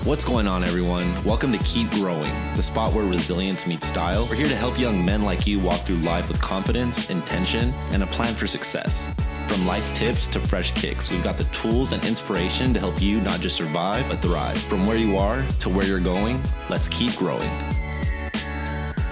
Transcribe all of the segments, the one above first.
What's going on, everyone? Welcome to Keep Growing, the spot where resilience meets style. We're here to help young men like you walk through life with confidence, intention, and a plan for success. From life tips to fresh kicks, we've got the tools and inspiration to help you not just survive, but thrive. From where you are to where you're going, let's keep growing.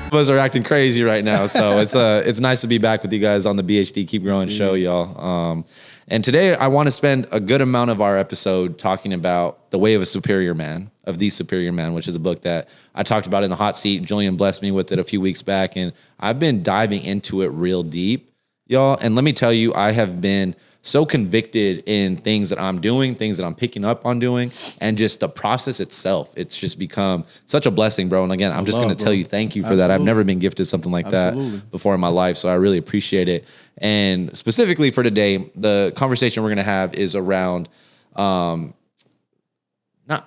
Of us are acting crazy right now, so it's nice to be back with you guys on the BHD Keep Growing show, y'all. And today I want to spend a good amount of our episode talking about The Way of a Superior Man, of The Superior Man, which is a book that I talked about in the hot seat. Julian blessed me with it a few weeks back, and I've been diving into it real deep, y'all. And let me tell you, I have been so convicted in things that I'm doing, things that I'm picking up on doing, and just the process itself. It's just become such a blessing, bro. And again, I'm just going to tell you thank you for that. I've never been gifted something like that before in my life, so I really appreciate it. And specifically for today, the conversation we're going to have is around not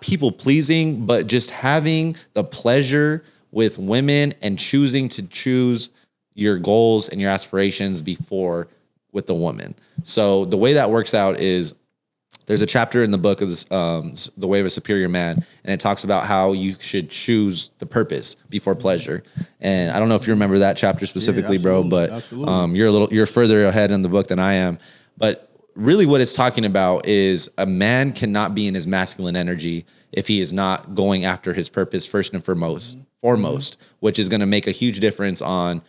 people pleasing, but just having the pleasure with women and choosing to choose your goals and your aspirations before with the woman. So the way that works out is there's a chapter in the book of this, The Way of a Superior Man, and it talks about how you should choose the purpose before pleasure. And I don't know if you remember that chapter specifically, bro, but you're further ahead in the book than I am. But really what it's talking about is a man cannot be in his masculine energy if he is not going after his purpose first and foremost, which is going to make a huge difference on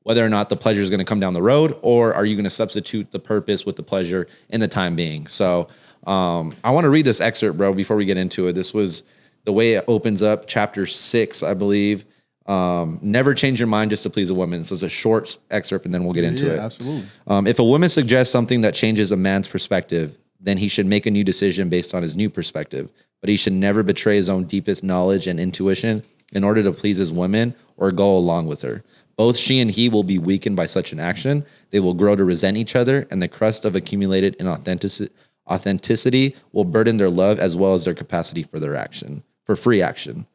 whether or not the pleasure is going to come down the road, or are you going to substitute the purpose with the pleasure in the time being. So I want to read this excerpt, bro, before we get into it. This was the way it opens up, chapter 6, I believe. Never change your mind just to please a woman. So it's a short excerpt, and then we'll get into it. Absolutely. If a woman suggests something that changes a man's perspective, then he should make a new decision based on his new perspective. But he should never betray his own deepest knowledge and intuition in order to please his woman or go along with her. Both she and he will be weakened by such an action. They will grow to resent each other, and the crust of accumulated inauthenticity will burden their love as well as their capacity for free action.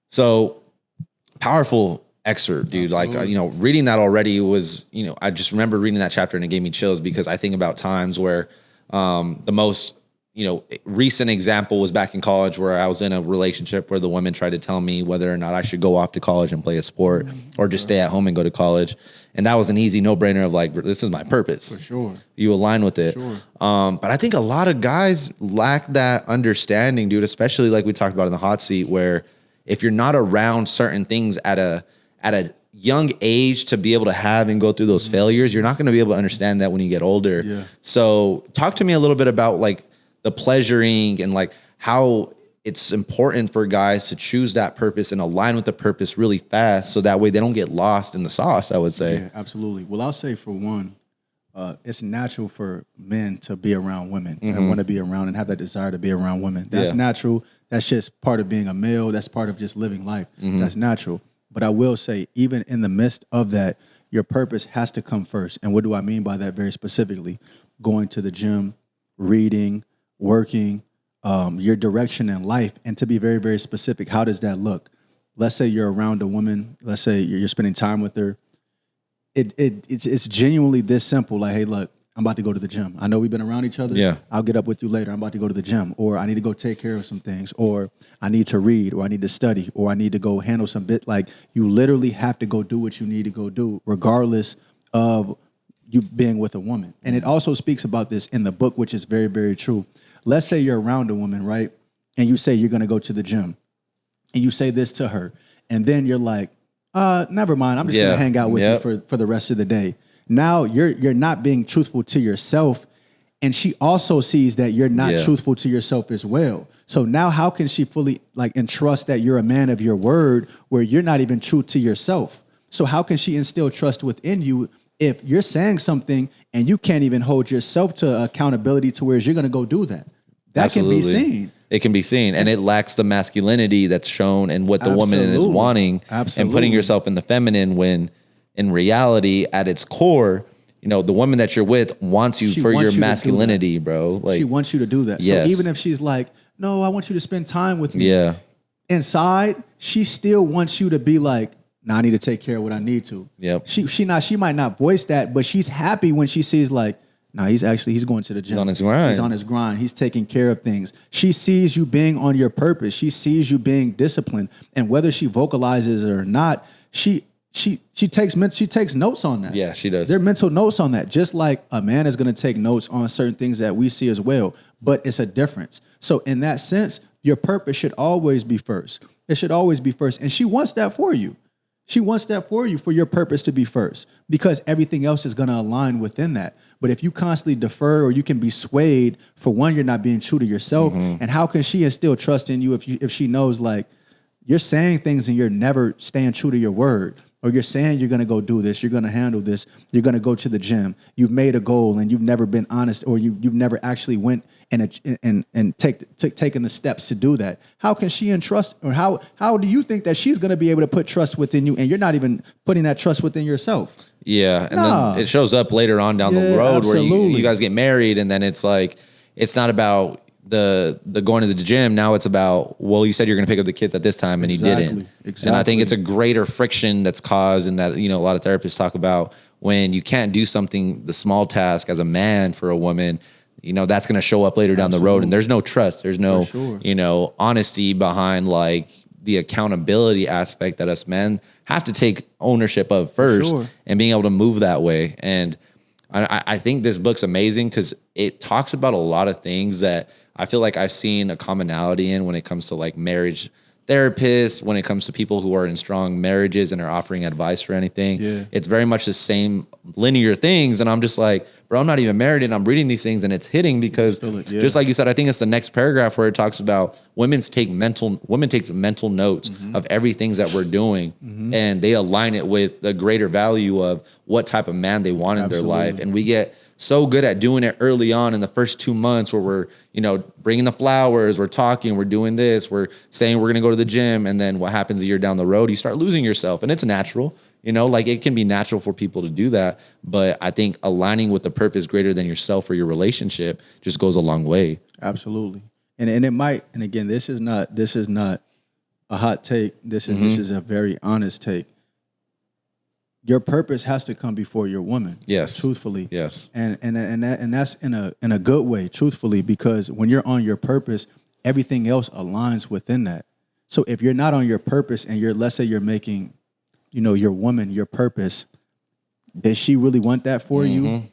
So powerful excerpt, dude. Absolutely. Like, reading that already was, I just remember reading that chapter and it gave me chills because I think about times where the most recent example was back in college where I was in a relationship where the woman tried to tell me whether or not I should go off to college and play a sport or just stay at home and go to college. And that was an easy no-brainer of like, this is my purpose. For sure. You align with it. Sure. But I think a lot of guys lack that understanding, dude, especially like we talked about in the hot seat, where if you're not around certain things at a young age to be able to have and go through those failures, you're not going to be able to understand that when you get older. Yeah. So talk to me a little bit about like the pleasuring and like how it's important for guys to choose that purpose and align with the purpose really fast so that way they don't get lost in the sauce, I would say. Yeah, absolutely. Well, I'll say for one, it's natural for men to be around women and want to be around and have that desire to be around women. That's natural. That's just part of being a male. That's part of just living life. That's natural. But I will say, even in the midst of that, your purpose has to come first. And what do I mean by that very specifically? Going to the gym, reading, working, your direction in life. And to be very, very specific, how does that look? Let's say you're around a woman. Let's say you're spending time with her. It's genuinely this simple. Like, hey, look, I'm about to go to the gym. I know we've been around each other. Yeah. I'll get up with you later. I'm about to go to the gym. Or I need to go take care of some things. Or I need to read. Or I need to study. Or I need to go handle some bit. Like, you literally have to go do what you need to go do, regardless of you being with a woman. And it also speaks about this in the book, which is very, very true. Let's say you're around a woman, right? And you say you're going to go to the gym. And you say this to her. And then you're like, never mind. I'm just going to hang out with you for the rest of the day. Now you're not being truthful to yourself. And she also sees that you're not truthful to yourself as well. So now how can she fully entrust that you're a man of your word where you're not even true to yourself? So how can she instill trust within you if you're saying something and you can't even hold yourself to accountability to where you're going to go do that? That Absolutely. Can be seen. It can be seen. And it lacks the masculinity that's shown and what the woman is wanting and putting yourself in the feminine when in reality, at its core, the woman that you're with wants you for your masculinity, bro. Like, she wants you to do that. Yes. So even if she's like, no, I want you to spend time with me. Yeah. Inside, she still wants you to be like, no, I need to take care of what I need to. Yep. She might not voice that, but she's happy when she sees like, Now he's going to the gym. He's on his grind. He's on his grind. He's taking care of things. She sees you being on your purpose. She sees you being disciplined. And whether she vocalizes it or not, she takes notes on that. Yeah, she does. They're mental notes on that. Just like a man is going to take notes on certain things that we see as well, but it's a difference. So in that sense, your purpose should always be first. It should always be first. And she wants that for you. She wants that for you, for your purpose to be first, because everything else is going to align within that. But if you constantly defer, or you can be swayed, for one, you're not being true to yourself. And how can she instill trust in you if she knows, like, you're saying things and you're never staying true to your word? Or you're saying you're going to go do this, you're going to handle this, you're going to go to the gym. You've made a goal and you've never been honest, or you've never actually went and taken the steps to do that. How can she entrust, or how do you think that she's going to be able to put trust within you, and you're not even putting that trust within yourself? Yeah, and then it shows up later on down the road where you guys get married, and then it's like, it's not about the going to the gym. Now it's about, well, you said you're going to pick up the kids at this time, and you didn't. Exactly. And I think it's a greater friction that's caused, and that, a lot of therapists talk about, when you can't do something, the small task as a man for a woman, that's going to show up later down the road, and there's no trust. There's no, honesty behind, like, the accountability aspect that us men have to take ownership of first, and being able to move that way. And I think this book's amazing because it talks about a lot of things that I feel like I've seen a commonality in when it comes to, like, marriage therapists, when it comes to people who are in strong marriages and are offering advice for anything. Yeah. It's very much the same linear things. And I'm just like, bro, I'm not even married, and I'm reading these things and it's hitting because just like you said, I think it's the next paragraph where it talks about women takes mental notes of everything that we're doing, and they align it with the greater value of what type of man they want in their life. And we get so good at doing it early on in the first 2 months, where we're, bringing the flowers, we're talking, we're doing this, we're saying we're going to go to the gym. And then what happens a year down the road, you start losing yourself, and it's natural, like, it can be natural for people to do that. But I think aligning with the purpose greater than yourself or your relationship just goes a long way. Absolutely. And it might, and again, this is not a hot take. This is a very honest take. Your purpose has to come before your woman. Yes. Truthfully. Yes. And that's in a good way, truthfully, because when you're on your purpose, everything else aligns within that. So if you're not on your purpose, and let's say you're making, your woman your purpose, does she really want that for you?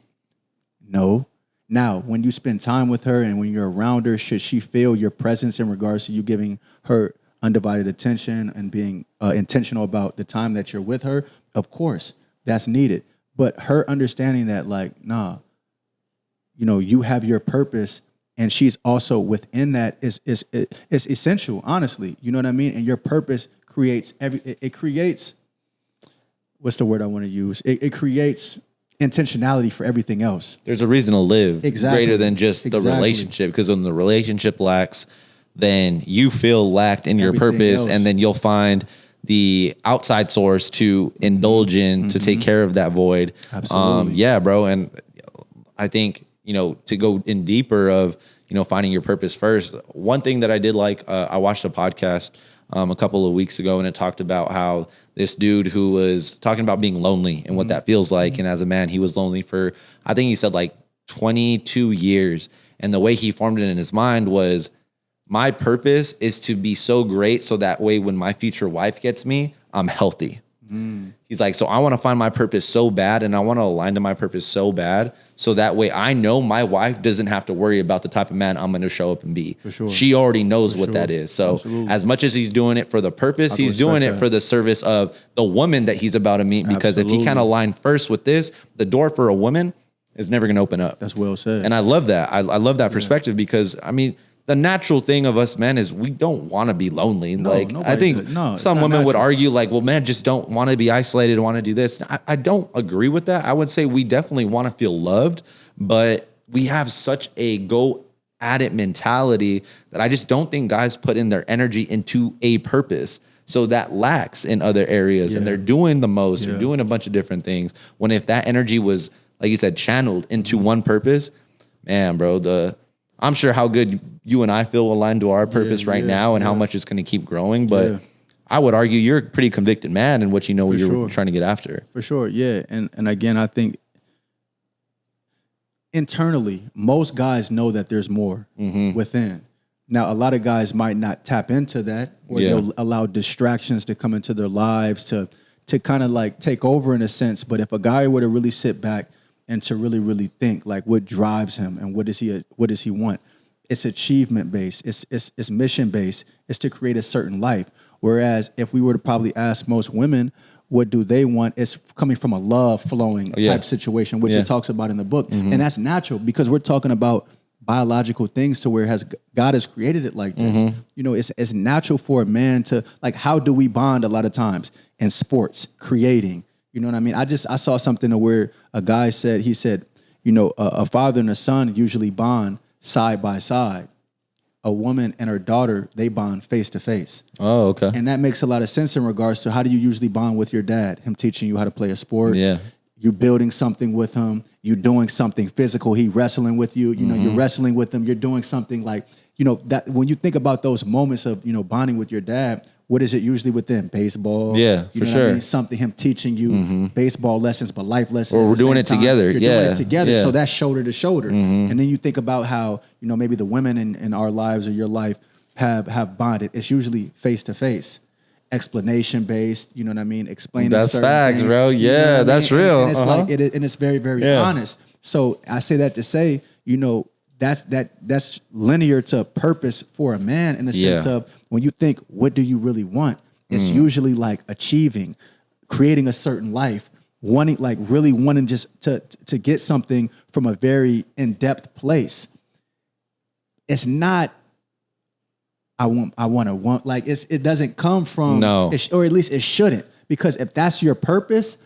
No. Now, when you spend time with her and when you're around her, should she feel your presence in regards to you giving her undivided attention and being intentional about the time that you're with her? Of course, that's needed. But her understanding that, like, nah, you have your purpose, and she's also within that is essential, honestly. You know what I mean? And your purpose creates it creates, what's the word I want to use? It creates intentionality for everything else. There's a reason to live greater than just the relationship, because when the relationship lacks, then you feel lacked in your purpose, and then you'll find the outside source to indulge in to take care of that void. Absolutely. Yeah, bro. And I think, to go in deeper of, finding your purpose first. One thing that I did like, I watched a podcast a couple of weeks ago, and it talked about how this dude who was talking about being lonely and what that feels like. And as a man, he was lonely for, I think he said, like 22 years. And the way he formed it in his mind was, my purpose is to be so great so that way when my future wife gets me, I'm healthy. He's like, so I want to find my purpose so bad, and I want to align to my purpose so bad, so that way I know my wife doesn't have to worry about the type of man I'm going to show up and be. For sure. She already knows what that is. So as much as he's doing it for the purpose, he's doing it for the service of the woman that he's about to meet. Because if he can't align first with this, the door for a woman is never going to open up. That's well said. And I love that. I love that perspective, because, I mean, the natural thing of us men is we don't want to be lonely. No, like, I think some women would argue, like, well, men just don't want to be isolated, want to do this. I don't agree with that. I would say we definitely want to feel loved, but we have such a go at it mentality that I just don't think guys put in their energy into a purpose. So that lacks in other areas, and they're doing the most, they're doing a bunch of different things. When if that energy was, like you said, channeled into one purpose, man, bro, I'm sure how good you and I feel aligned to our purpose right now, and how much it's going to keep growing. But I would argue you're a pretty convicted man in what you're trying to get after. For sure, yeah. And again, I think internally, most guys know that there's more within. Now, a lot of guys might not tap into that, or they'll allow distractions to come into their lives to kind of like take over in a sense. But if a guy were to really sit back and to really think like what drives him and what does he want, it's achievement based, it's mission based, it's to create a certain life. Whereas if we were to probably ask most women, what do they want? It's coming from a love flowing type situation, which it talks about in the book. And that's natural because we're talking about biological things to where God has created it like this. You know, it's natural for a man to, like, how do we bond a lot of times? In sports, creating. You know what I mean? I saw something where a guy said, you know, a father and a son usually bond side by side. A woman and her daughter, they bond face to face. Oh, okay. And that makes a lot of sense in regards to how do you usually bond with your dad? Him teaching you how to play a sport. Yeah. You building something with him. You doing something physical. He wrestling with you. You know, you're wrestling with him. You're doing something like, you know, that when you think about those moments of, you know, bonding with your dad, what is it usually within? Baseball. Yeah, you for know sure. What I mean? Something, him teaching you baseball lessons, but life lessons. Or at we're the doing same it time. together. You're Yeah. doing it together. Yeah. So that's shoulder to shoulder. And then you think about how, you know, maybe the women in our lives or your life have bonded. It's usually face to face, explanation based. You know what I mean? Explaining. That's certain facts, things, bro. you know Yeah, what I that's mean? real. And it's like and it's very, very honest. So I say that to say, you know, that's linear to purpose for a man in the sense of when you think, what do you really want? It's usually like achieving, creating a certain life, really wanting just to get something from a very in-depth place. It's not, I want like it doesn't come from, or at least it shouldn't, because if that's your purpose,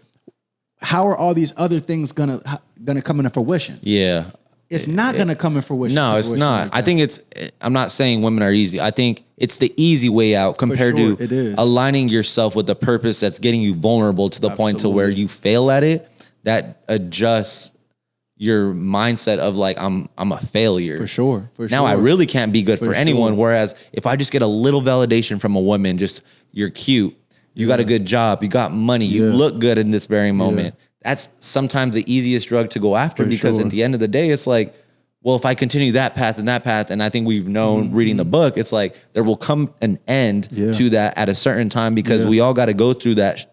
how are all these other things gonna come into fruition? Yeah. It's not going to come in fruition. No, it's not. I think I'm not saying women are easy. I think it's the easy way out compared to aligning yourself with the purpose that's getting you vulnerable to the point to where you fail at it. That adjusts your mindset of like, I'm a failure. For sure. Now I really can't be good for anyone. Whereas if I just get a little validation from a woman, just you're cute, you got a good job, you got money, you look good in this very moment. That's sometimes the easiest drug to go after because at the end of the day, it's like, well, if I continue that path, and I think we've known reading the book, it's like there will come an end to that at a certain time because we all got to go through that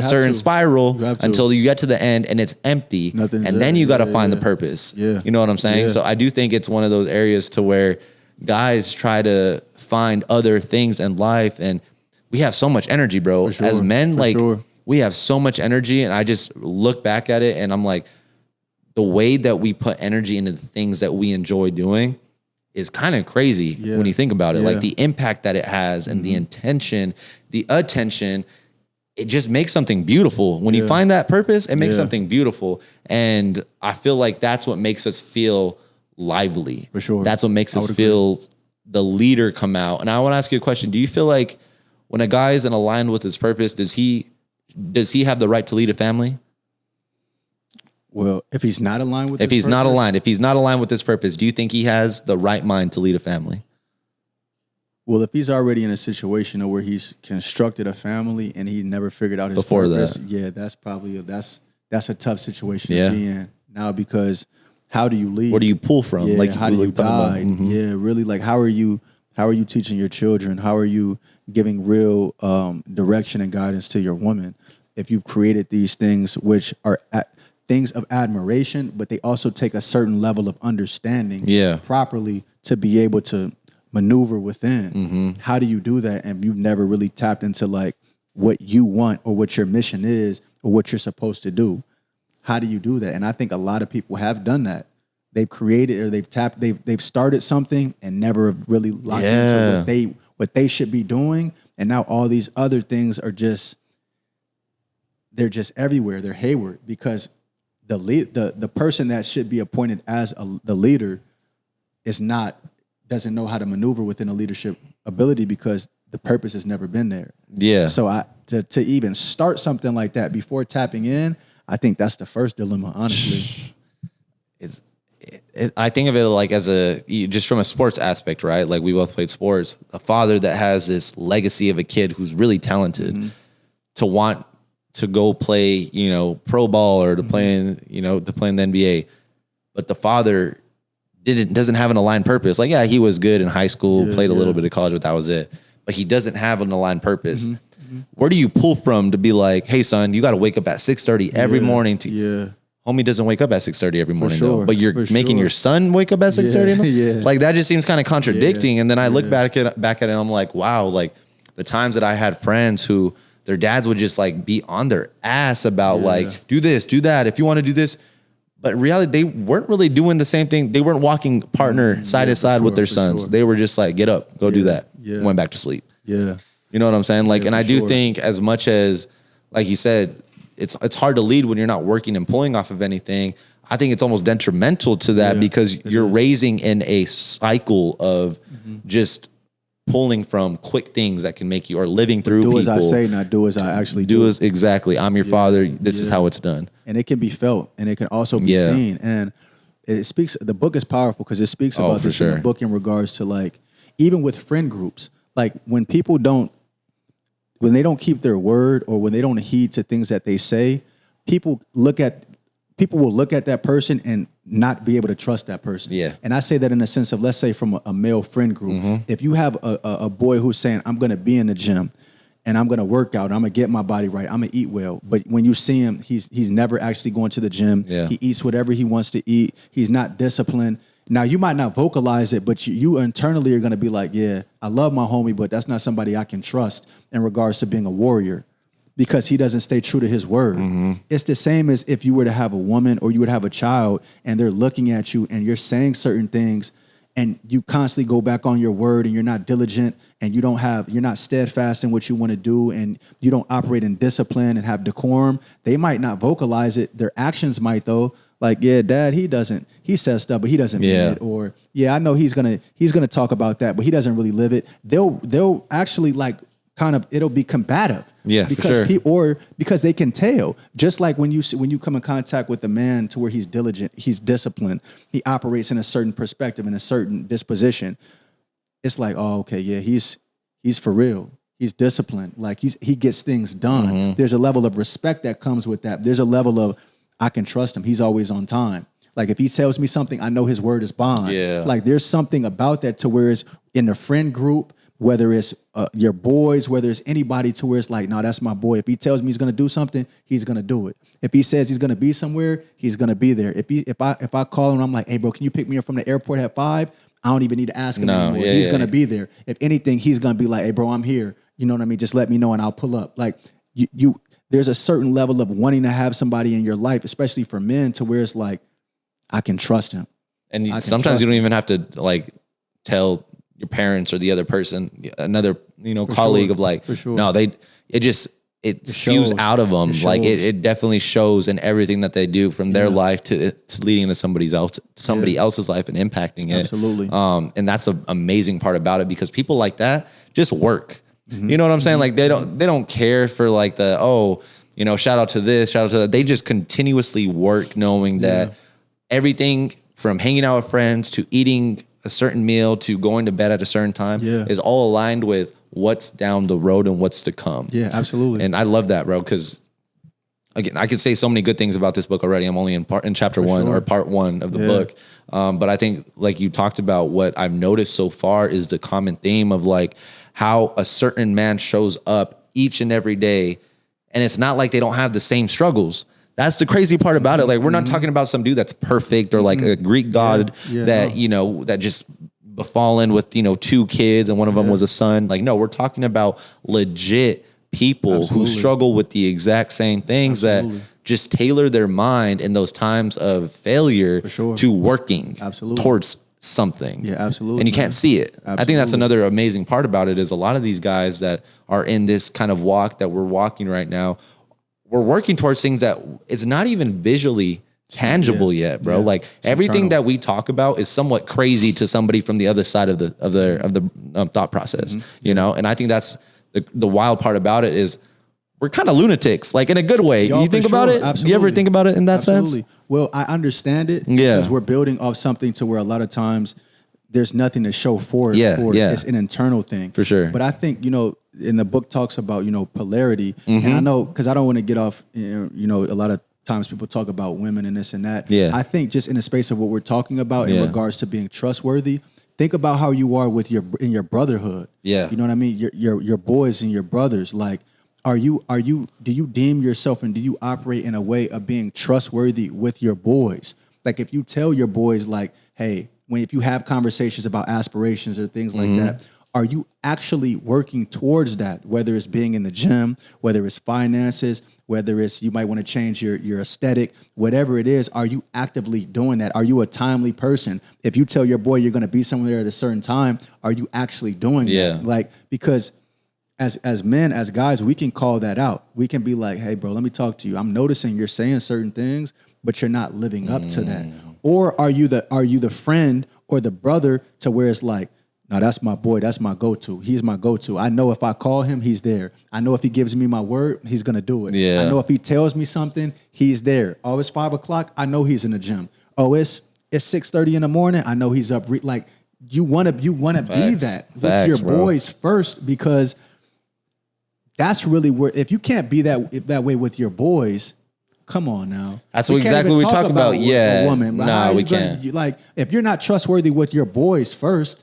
certain spiral until you get to the end and it's empty. And then you got to find the purpose. You know what I'm saying? So I do think it's one of those areas to where guys try to find other things in life, and we have so much energy, bro. As men, we have so much energy, and I just look back at it and I'm like, the way that we put energy into the things that we enjoy doing is kind of crazy when you think about it. Like the impact that it has and the intention, the attention, it just makes something beautiful. When you find that purpose, it makes something beautiful. And I feel like that's what makes us feel lively. For sure. That's what makes us feel the leader come out. And I want to ask you a question. Do you feel like when a guy isn't aligned with his purpose, does he have the right to lead a family? Well, if he's not aligned with if he's not aligned with this purpose, do you think he has the right mind to lead a family? Well, if he's already in a situation where he's constructed a family and he never figured out his purpose, that's probably that's a tough situation to be in now, because how do you lead? Where do you pull from? Like how do you guide? Really, like how are you teaching your children? How are you giving real direction and guidance to your woman if you've created these things which are things of admiration, but they also take a certain level of understanding properly to be able to maneuver within. How do you do that? And you've never really tapped into like what you want or what your mission is or what you're supposed to do. How do you do that? And I think a lot of people have done that. They've created or they've started something and never really locked into what they should be doing. And now all these other things are they're just everywhere. They're hayward because the person that should be appointed as the leader doesn't know how to maneuver within a leadership ability because the purpose has never been there. Yeah. So to even start something like that before tapping in, I think that's the first dilemma, honestly. I think of it like just from a sports aspect, right? Like we both played sports. A father that has this legacy of a kid who's really talented to want to go play, pro ball or to play in, to play in the NBA. but the father doesn't have an aligned purpose. Like, yeah, he was good in high school, played a little bit of college, but that was it. But he doesn't have an aligned purpose. Where do you pull from to be like, hey, son, you got to wake up at 6:30 every morning to homie doesn't wake up at 6:30 every morning, though. But you're making your son wake up at 6:30. Like, that just seems kind of contradicting. And then I look back at it, and I'm like, wow, like the times that I had friends who their dads would just like be on their ass about like, do this, do that. If you want to do this. But in reality, they weren't really doing the same thing. They weren't walking partner side to side with their sons. They were just like, get up, go do that. Went back to sleep. You know what I'm saying? Like, and I do think as much as, like you said, it's hard to lead when you're not working and pulling off of anything. I think it's almost detrimental to that because you're raising in a cycle of just pulling from quick things that can make you, or living through people. Do as I say, not do as I actually do. Do as exactly. I'm your father. This is how it's done. And it can be felt, and it can also be seen. And it speaks. The book is powerful because it speaks about this in the book in regards to like, even with friend groups, like when people don't, when they don't keep their word or when they don't heed to things that they say, people will look at that person and not be able to trust that person. And I say that in the sense of, let's say from a male friend group, if you have a boy who's saying, I'm going to be in the gym and I'm going to work out, I'm going to get my body right, I'm going to eat well. But when you see him, he's never actually going to the gym. He eats whatever he wants to eat. He's not disciplined. Now, you might not vocalize it, but you internally are going to be like, yeah, I love my homie, but that's not somebody I can trust in regards to being a warrior, because he doesn't stay true to his word. It's the same as if you were to have a woman or you would have a child and they're looking at you and you're saying certain things and you constantly go back on your word and you're not diligent and you're not steadfast in what you want to do and you don't operate in discipline and have decorum. They might not vocalize it. Their actions might, though. Like, yeah, dad, he says stuff, but he doesn't mean it. Or, yeah, I know he's gonna talk about that, but he doesn't really live it. They'll actually like kind of, it'll be combative. Because because they can tell. Just like when you come in contact with a man to where he's diligent, he's disciplined, he operates in a certain perspective, in a certain disposition. It's like, oh, okay, yeah, he's for real. He's disciplined. Like he gets things done. There's a level of respect that comes with that. There's a level of, I can trust him. He's always on time. Like if he tells me something, I know his word is bond. Like there's something about that to where it's in the friend group, whether it's your boys, whether it's anybody, to where it's like, no, that's my boy. If he tells me he's going to do something, he's going to do it. If he says he's going to be somewhere, he's going to be there. If I call him, I'm like, hey, bro, can you pick me up from the airport at 5? I don't even need to ask him anymore. He's going to be there. If anything, he's going to be like, hey, bro, I'm here. You know what I mean? Just let me know and I'll pull up. Like there's a certain level of wanting to have somebody in your life, especially for men, to where it's like, I can trust him. And sometimes you don't even have to like tell your parents or the other person, another, colleague of like, no, it spews out of them. Like it definitely shows in everything that they do, from their life to leading into somebody else's life and impacting it. Absolutely. And that's an amazing part about it, because people like that just work. You know what I'm saying? Like they don't care for like shout out to this, shout out to that. They just continuously work, knowing that everything from hanging out with friends to eating a certain meal to going to bed at a certain time is all aligned with what's down the road and what's to come. Yeah, absolutely. And I love that, bro, because again, I could say so many good things about this book already. I'm only in chapter one or part one of the book. But I think, like you talked about, what I've noticed so far is the common theme of like how a certain man shows up each and every day. And it's not like they don't have the same struggles. That's the crazy part about it. Like, we're not talking about some dude that's perfect or like a Greek god that just befallen with, 2 kids and one of them was a son. Like, no, we're talking about legit people who struggle with the exact same things that just tailor their mind in those times of failure to working towards something. Yeah, absolutely. And you can't see it. Absolutely. I think that's another amazing part about it, is a lot of these guys that are in this kind of walk that we're walking right now, we're working towards things that it's not even visually tangible yet, bro. Like everything that we talk about is somewhat crazy to somebody from the other side of the thought process, And I think that's the wild part about it, is we're kind of lunatics, like in a good way. You think about it? Absolutely. You ever think about it in that sense? Well, I understand it because we're building off something to where a lot of times there's nothing to show for it. It's an internal thing. For sure. But I think, in the book talks about, polarity. And I know, because I don't want to get off, a lot of times people talk about women and this and that. Yeah. I think just in the space of what we're talking about in Yeah. regards to being trustworthy, think about how you are with in your brotherhood. Yeah. You know what I mean? Your boys and your brothers. Like, do you deem yourself and do you operate in a way of being trustworthy with your boys? Like, if you tell your boys, like, hey, if you have conversations about aspirations or things like that, are you actually working towards that? Whether it's being in the gym, whether it's finances, whether it's you might want to change your aesthetic, whatever it is, are you actively doing that? Are you a timely person? If you tell your boy you're going to be somewhere at a certain time, are you actually doing that? Like, because as men, as guys, we can call that out. We can be like, hey, bro, let me talk to you. I'm noticing you're saying certain things, but you're not living up to that. Or are you the friend or the brother to where it's like, no, that's my boy. That's my go-to. He's my go-to. I know if I call him, he's there. I know if he gives me my word, he's going to do it. Yeah. I know if he tells me something, he's there. Oh, it's 5 o'clock. I know he's in the gym. Oh, it's 6:30 in the morning. I know he's up. Like, you want to be that with your boys first, because that's really where, if you can't be that way with your boys, come on now. That's exactly what we talk about. Yeah. A woman. No, we can't. Like, if you're not trustworthy with your boys first,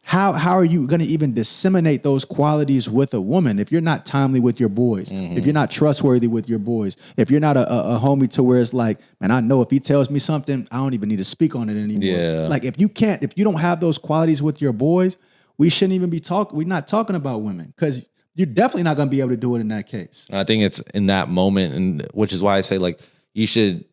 how are you going to even disseminate those qualities with a woman if you're not timely with your boys, if you're not trustworthy with your boys, if you're not a homie to where it's like, man, I know if he tells me something, I don't even need to speak on it anymore. Yeah. Like, if you don't have those qualities with your boys, we shouldn't even be we're not talking about women, because you're definitely not going to be able to do it in that case. I think it's in that moment, and which is why I say, like, you should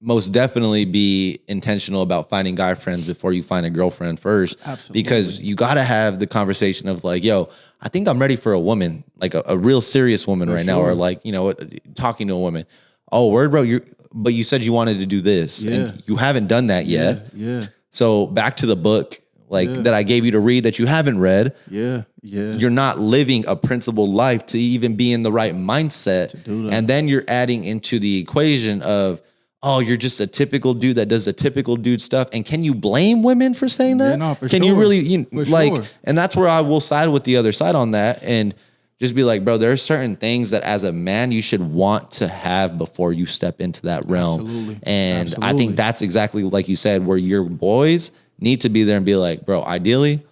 most definitely be intentional about finding guy friends before you find a girlfriend first. Absolutely. Because you got to have the conversation of like, yo, I think I'm ready for a woman, like a real serious woman right now, or like, you know, talking to a woman. Oh, word, bro, but you said you wanted to do this, and you haven't done that yet. Yeah. So back to the book, that I gave you to read that you haven't read. Yeah. You're not living a principled life to even be in the right mindset. To do that. And then you're adding into the equation of, oh, you're just a typical dude that does a typical dude stuff. And can you blame women for saying that? Yeah, no, for can sure. you really, Sure. and that's where I will side with the other side on that and just be like, bro, there are certain things that as a man you should want to have before you step into that realm. Absolutely. And Absolutely. I think that's exactly like you said, where your boys need to be there and be like, bro, ideally,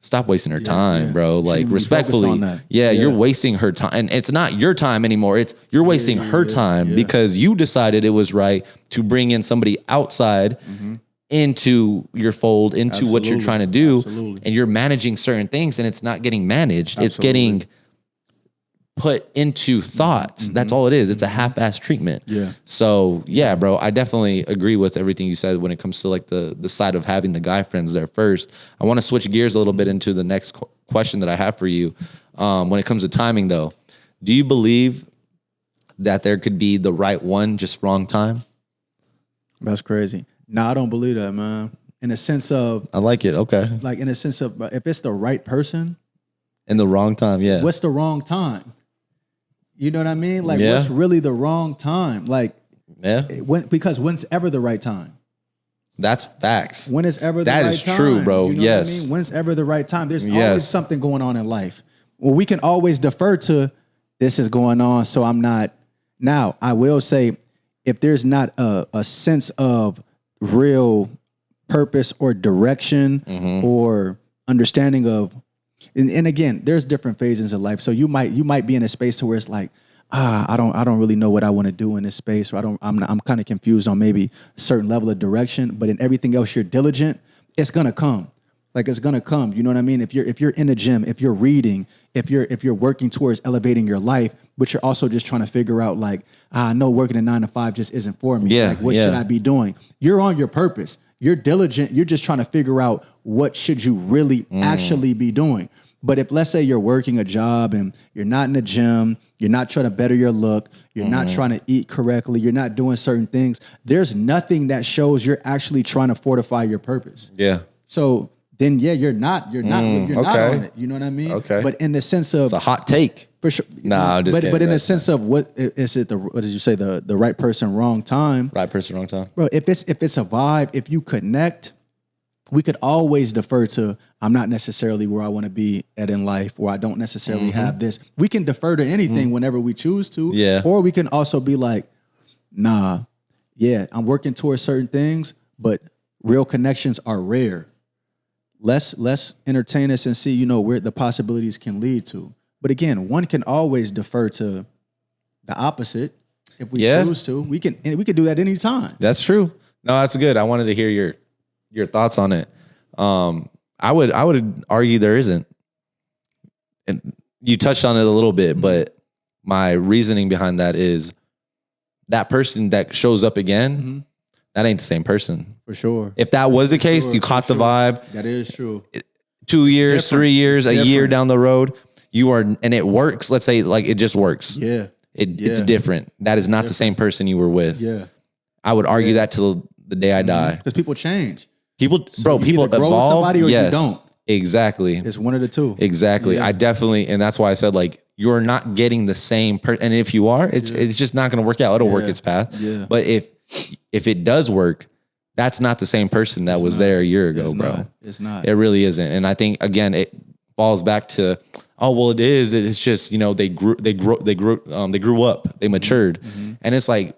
stop wasting her time, bro. Like, respectfully, you're wasting her time. And it's not your time anymore. You're wasting her time because you decided it was right to bring in somebody outside into your fold, into what you're trying to do. Absolutely. And you're managing certain things and it's not getting managed. It's getting put into thought. That's all it is. It's a half-ass treatment. Yeah. So yeah, bro, I definitely agree with everything you said when it comes to like the side of having the guy friends there first. I want to switch gears a little bit into the next question that I have for you. When it comes to timing though, do you believe that there could be the right one, just wrong time? That's crazy. No, I don't believe that, man. In a sense of, I like it. Okay. like, in a sense of, if it's the right person, In the wrong time. Yeah. what's the wrong time? You know what I mean? Like, what's really the wrong time? Like, because when's ever the right time? That's facts. When is ever the That right is time? true, bro. You know Yes. what I mean? When's ever the right time? There's always something going on in life. Well, we can always defer to this is going on, so I'm not. Now, I will say, if there's not a sense of real purpose or direction or understanding of, and again, there's different phases of life. So you might be in a space to where it's like, I don't really know what I want to do in this space, or I'm kind of confused on maybe a certain level of direction. But in everything else, you're diligent. It's gonna come. Like, it's gonna come. You know what I mean? If you're in a gym, if you're reading, if you're working towards elevating your life, but you're also just trying to figure out like, I know working a 9 to 5 just isn't for me. Yeah, Like, what should I be doing? You're on your purpose. You're diligent. You're just trying to figure out what should you really actually be doing. But if, let's say, you're working a job and you're not in the gym, you're not trying to better your look, you're not trying to eat correctly, you're not doing certain things, there's nothing that shows you're actually trying to fortify your purpose. Yeah. So then, you're not on it. You know what I mean? Okay. But in the sense of, It's a hot take. for sure. Nah, I'm just kidding. But in the sense of, what is it? What did you say? The right person, wrong time. Right person, wrong time. Bro, if it's a vibe, if you connect, we could always defer to, I'm not necessarily where I want to be at in life, or I don't necessarily have this. We can defer to anything whenever we choose to. Yeah. Or we can also be like, nah, yeah, I'm working towards certain things, but real connections are rare. Let's entertain us and see, where the possibilities can lead to. But again, one can always defer to the opposite if we choose to. We can do that anytime. That's true. No, that's good. I wanted to hear your thoughts on it. I would argue there isn't. And you touched on it a little bit, but my reasoning behind that is that person that shows up again, that ain't the same person. For sure. If that was the case, you caught the vibe. That is true. 2 years, 3 years, a year down the road, and it works. Let's say like it just works. Yeah. It's different. That is not the same person you were with. Yeah. I would argue that till the day I die. Because people change. People So people either grow with evolve. somebody or yes, you don't. Exactly. It's one of the two. Exactly. Yeah. I definitely, and that's why I said like you're not getting the same person. And if you are, it's just not going to work out. It'll work its path. Yeah. But if it does work, that's not the same person that was there a year ago, bro. It's not. It really isn't. And I think again, it falls back to, oh well, it is. It's just they grew up, they matured, and it's like.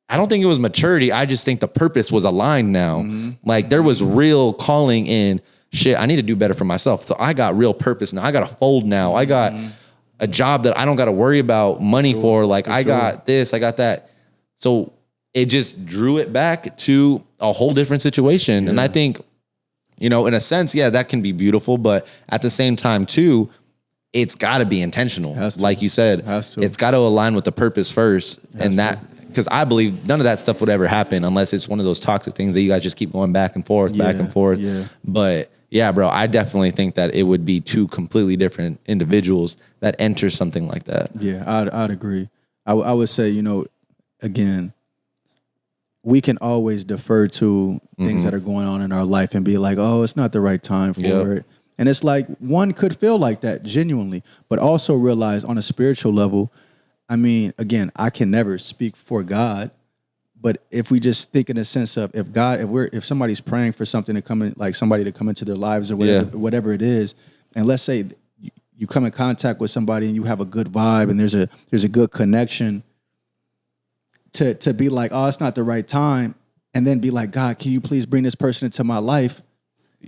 I don't think it was maturity. I just think the purpose was aligned now. Like there was real calling in shit. I need to do better for myself. So I got real purpose now. I got a fold now. I got a job that I don't got to worry about money for. Like I got this, I got that. So it just drew it back to a whole different situation. And I think, in a sense, that can be beautiful, but at the same time too, it's got to be intentional. Like you said, it's got to align with the purpose first. Because I believe none of that stuff would ever happen unless it's one of those toxic things that you guys just keep going back and forth. Yeah. But yeah, bro, I definitely think that it would be two completely different individuals that enter something like that. Yeah, I'd agree. I would say, again, we can always defer to things that are going on in our life and be like, oh, it's not the right time for it. And it's like one could feel like that genuinely, but also realize on a spiritual level, I mean, again, I can never speak for God, but if we just think in a sense of if somebody's praying for something to come in, like somebody to come into their lives or whatever it is, and let's say you come in contact with somebody and you have a good vibe and there's a good connection, to be like, oh, it's not the right time, and then be like, God, can you please bring this person into my life?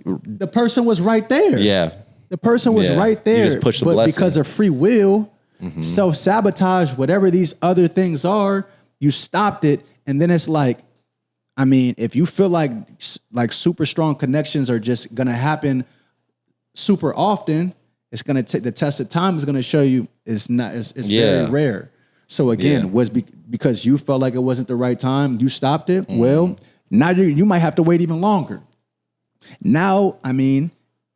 The person was right there. Yeah. The person was right there. You just push the but blessing. Because of free will, self-sabotage, whatever these other things are, you stopped it. And then it's like, I mean, if you feel like super strong connections are just going to happen super often, it's going to take the test of time is going to show you it's not, it's very rare. So again, was because you felt like it wasn't the right time, you stopped it. Well, now you might have to wait even longer. Now, I mean,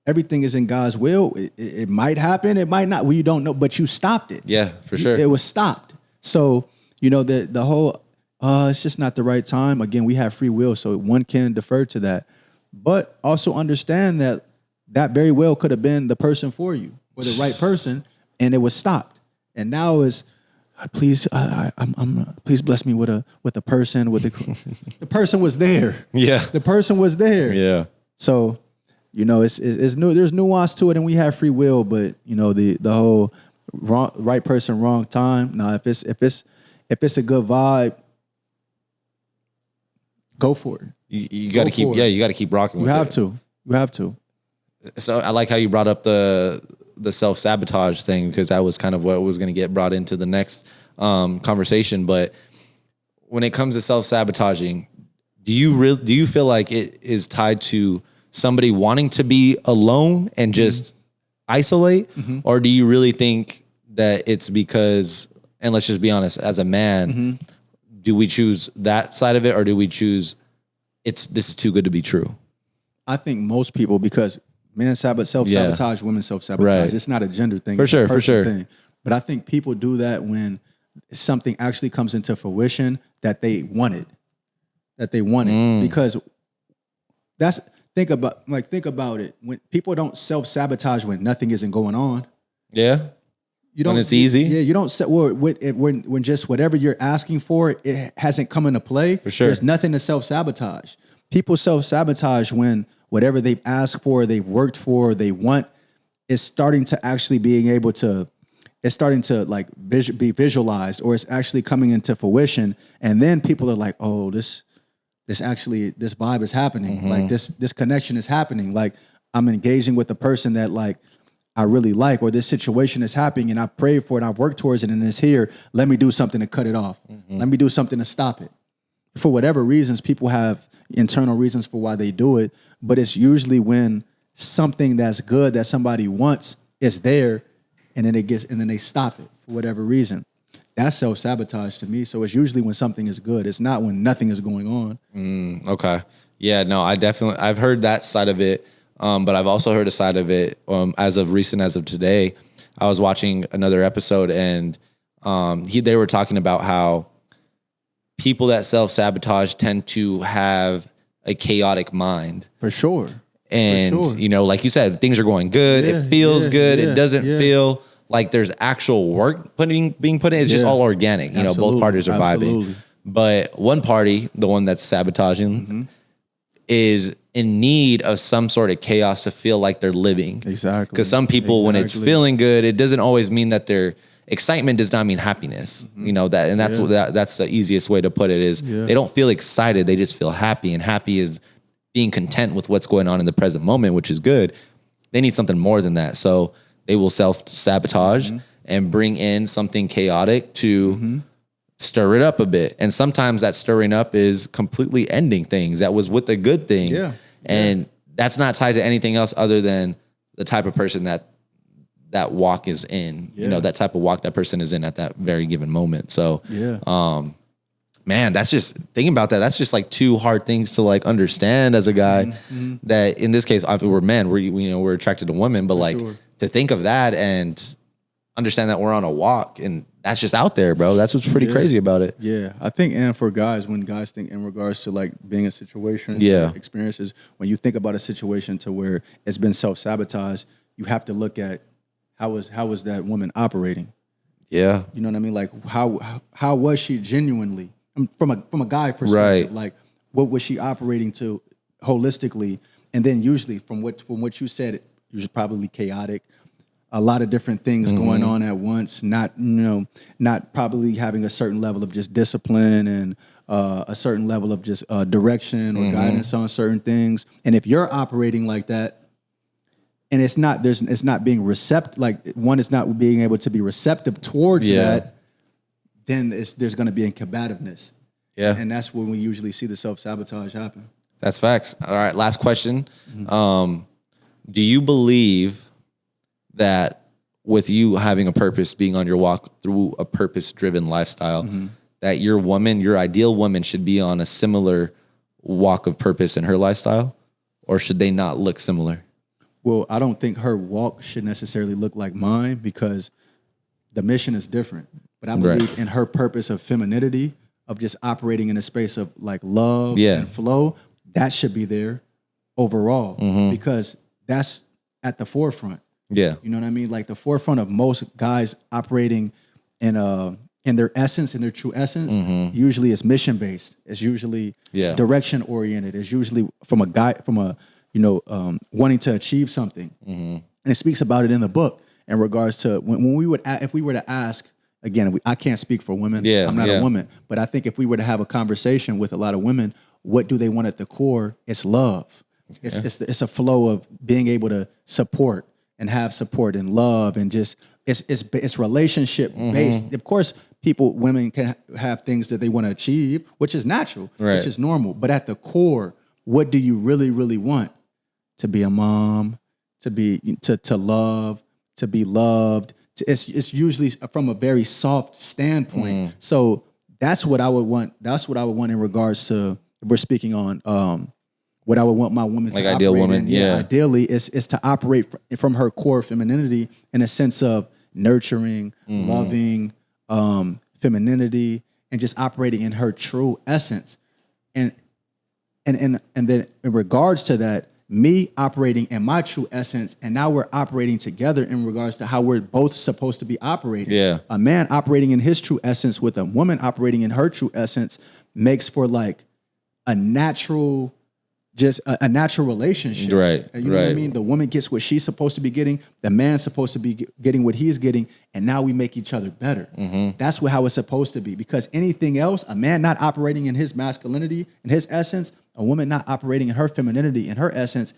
everything is in God's will. It might happen. It might not. Well, you don't know, but you stopped it. Yeah, for sure. It was stopped. So, the whole, it's just not the right time. Again, we have free will, so one can defer to that. But also understand that very well could have been the person for you or the right person, and it was stopped. And now is, please, please bless me with a person. The person was there. Yeah. The person was there. Yeah. So, it's new. There's nuance to it, and we have free will. But the whole right person, wrong time. Now, if it's a good vibe, go for it. You got to keep. Yeah, you got to keep rocking. You have to. You have to. So I like how you brought up the self-sabotage thing, because that was kind of what was going to get brought into the next conversation. But when it comes to self-sabotaging, do you feel like it is tied to somebody wanting to be alone and just isolate? Or do you really think that it's because, and let's just be honest, as a man, do we choose that side of it, or do we choose this is too good to be true? I think most people, because men self-sabotage, women self-sabotage. Right. It's not a gender thing. For sure. Thing. But I think people do that when something actually comes into fruition that they wanted. Because think about it. When people don't self-sabotage when nothing isn't going on. Yeah. You don't. When it's easy. Yeah, you don't. When just whatever you're asking for, it hasn't come into play. For sure. There's nothing to self-sabotage. People self-sabotage when whatever they've asked for, they've worked for, they want, is starting to actually being able to it's starting to like be visualized, or it's actually coming into fruition. And then people are like, oh, this vibe is happening. Like this connection is happening. Like I'm engaging with the person that like I really like, or this situation is happening and I prayed for it, I've worked towards it, and it's here. Let me do something to cut it off. Let me do something to stop it. For whatever reasons, people have internal reasons for why they do it, but it's usually when something that's good that somebody wants is there, and then they stop it for whatever reason. That's self-sabotage to me. So it's usually when something is good. It's not when nothing is going on. Okay. Yeah, no, I've heard that side of it. But I've also heard a side of it as of today. I was watching another episode, and they were talking about how people that self-sabotage tend to have a chaotic mind. For sure. And, you know, like you said, things are going good. It feels good. It doesn't feel like there's actual work being put in. It's just all organic. You know, both parties are vibing. But one party, the one that's sabotaging, is in need of some sort of chaos to feel like they're living. Exactly. Because some people, when it's feeling good, it doesn't always mean that their excitement does not mean happiness. You know, that's the easiest way to put it is they don't feel excited. They just feel happy, and happy is being content with what's going on in the present moment, which is good. They need something more than that. So they will self-sabotage and bring in something chaotic to stir it up a bit. And sometimes that stirring up is completely ending things that was with a good thing. Yeah. And that's not tied to anything else other than the type of person that walk is in. You know, that type of walk that person is in at that very given moment. So man, that's just thinking about that. That's just like two hard things to like understand as a guy. That in this case, if we're men, we're attracted to women, but to think of that and understand that we're on a walk, and that's just out there, bro. That's what's pretty crazy about it. Yeah, I think, and for guys, when guys think in regards to like being in situations, experiences, when you think about a situation to where it's been self-sabotage, you have to look at how was that woman operating. Yeah, you know what I mean. Like how was she genuinely? From a guy perspective, like what was she operating to holistically, and then usually from what you said, it was probably chaotic, a lot of different things going on at once, not probably having a certain level of just discipline and a certain level of just direction or guidance on certain things. And if you're operating like that, and it's not being receptive, like one is not being able to be receptive towards that, then there's going to be incompativeness. Yeah. And that's when we usually see the self-sabotage happen. That's facts. All right, last question. Do you believe that with you having a purpose, being on your walk through a purpose-driven lifestyle, that your ideal woman should be on a similar walk of purpose in her lifestyle? Or should they not look similar? Well, I don't think her walk should necessarily look like mine, because the mission is different. But I believe in her purpose of femininity, of just operating in a space of like love and flow, that should be there overall, because that's at the forefront. Yeah. You know what I mean? Like the forefront of most guys operating in their essence, in their true essence, usually is mission based. It's usually direction oriented. It's usually from wanting to achieve something. And it speaks about it in the book in regards to if we were to ask, again, I can't speak for women. I'm not a woman, but I think if we were to have a conversation with a lot of women, what do they want at the core? It's love. It's a flow of being able to support and have support and love, and just it's relationship based. Of course, women can have things that they want to achieve, which is natural, which is normal. But at the core, what do you really, really want? To be a mom, to love, to be loved. It's usually from a very soft standpoint. So that's what I would want. That's what I would want in regards to, we're speaking on what I would want my woman to ideal operate woman. in. Ideally is to operate from her core femininity in a sense of nurturing, loving, femininity, and just operating in her true essence. And then in regards to that, me operating in my true essence, and now we're operating together in regards to how we're both supposed to be operating. Yeah. A man operating in his true essence with a woman operating in her true essence makes for like a natural just a natural relationship. Right. You know what I mean? The woman gets what she's supposed to be getting. The man's supposed to be getting what he's getting. And now we make each other better. That's how it's supposed to be. Because anything else, a man not operating in his masculinity and his essence, a woman not operating in her femininity and her essence,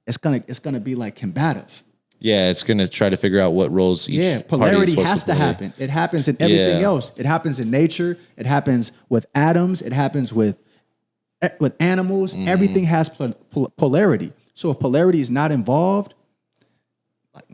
it's gonna be like combative. Yeah, it's gonna try to figure out what roles each polarity party is has to happen. It happens in everything else. It happens in nature. It happens with atoms. It happens with animals. Everything has polarity. So if polarity is not involved, like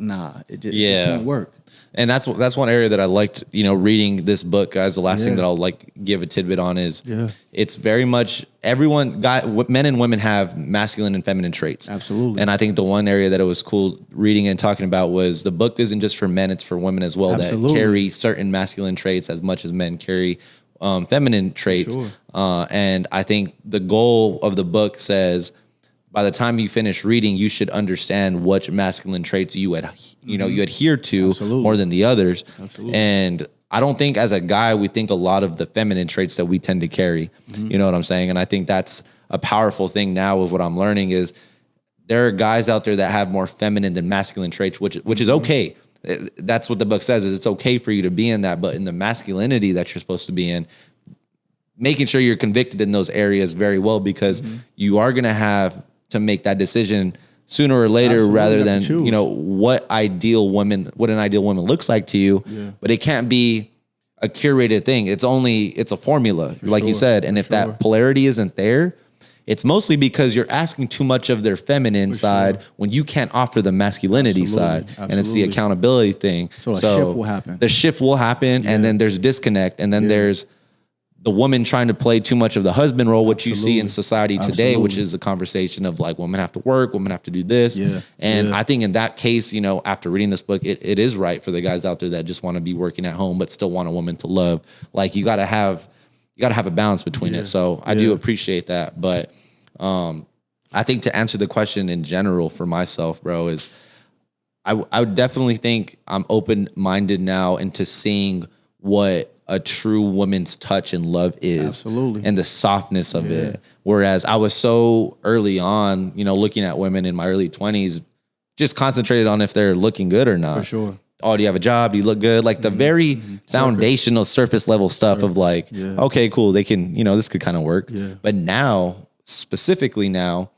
it just won't work. And that's one area that I liked, reading this book, guys. The last thing that I'll give a tidbit on is it's very much men and women have masculine and feminine traits. Absolutely. And I think the one area that it was cool reading and talking about was the book isn't just for men, it's for women as well. Absolutely. That carry certain masculine traits as much as men carry feminine traits. Sure. And I think the goal of the book says, by the time you finish reading, you should understand which masculine traits you adhere to more than the others. Absolutely. And I don't think as a guy, we think a lot of the feminine traits that we tend to carry. You know what I'm saying? And I think that's a powerful thing now of what I'm learning is there are guys out there that have more feminine than masculine traits, which is okay. That's what the book says, is it's okay for you to be in that, but in the masculinity that you're supposed to be in, making sure you're convicted in those areas very well, because you are going to have to make that decision sooner or later, rather than, what an ideal woman looks like to you. Yeah. But it can't be a curated thing. It's a formula, you said. And if that polarity isn't there, it's mostly because you're asking too much of their feminine side when you can't offer the masculinity side. And it's the accountability thing. So a shift will happen. The shift will happen, and then there's a disconnect, and then there's the woman trying to play too much of the husband role, which you see in society today, which is a conversation of like, women have to work, women have to do this. I think in that case, after reading this book, it is right for the guys out there that just want to be working at home, but still want a woman to love. Like you gotta have a balance between it. So I do appreciate that. But I think to answer the question in general for myself, bro, is I would definitely think I'm open-minded now into seeing what a true woman's touch and love is. And the softness of it. Whereas I was so early on, looking at women in my early 20s, just concentrated on if they're looking good or not. For sure. Oh, do you have a job? Do you look good? Like the very foundational surface level stuff of like, okay, cool. They can, this could kind of work. But now, specifically now,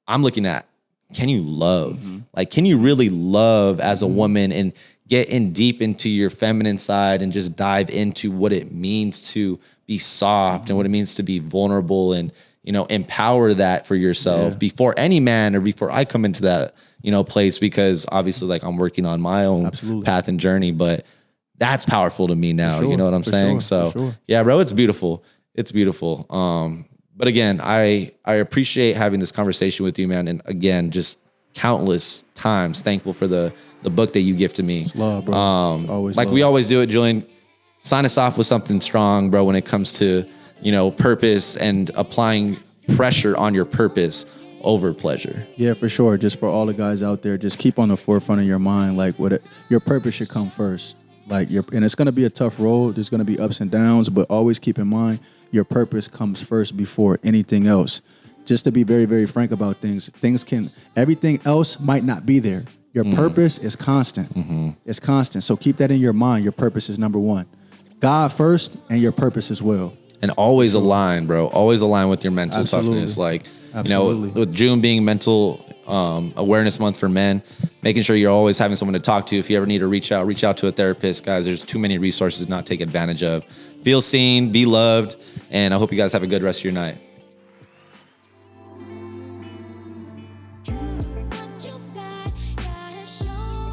I'm looking at, can you love? Like, can you really love as a woman and get in deep into your feminine side and just dive into what it means to be soft and what it means to be vulnerable and, empower that for yourself before any man or before I come into that, place, because obviously like I'm working on my own path and journey, but that's powerful to me now. You know what I'm saying? Yeah, bro, it's beautiful. It's beautiful. But again, I appreciate having this conversation with you, man. And again, just countless times thankful for the book that you gifted me. It's love, bro. Always like love. We always do it, Julian. Sign us off with something strong, bro, when it comes to, purpose and applying pressure on your purpose over pleasure. Yeah, for sure. Just for all the guys out there, just keep on the forefront of your mind, like your purpose should come first. And it's going to be a tough road. There's going to be ups and downs, but always keep in mind your purpose comes first before anything else. Just to be very, very frank about things, everything else might not be there. Your purpose is constant. It's constant. So keep that in your mind. Your purpose is number one. God first and your purpose as well. And always align, bro. Always align with your mental toughness. Like, with June being mental awareness month for men, making sure you're always having someone to talk to. If you ever need to reach out to a therapist, guys. There's too many resources to not take advantage of. Feel seen, be loved, and I hope you guys have a good rest of your night.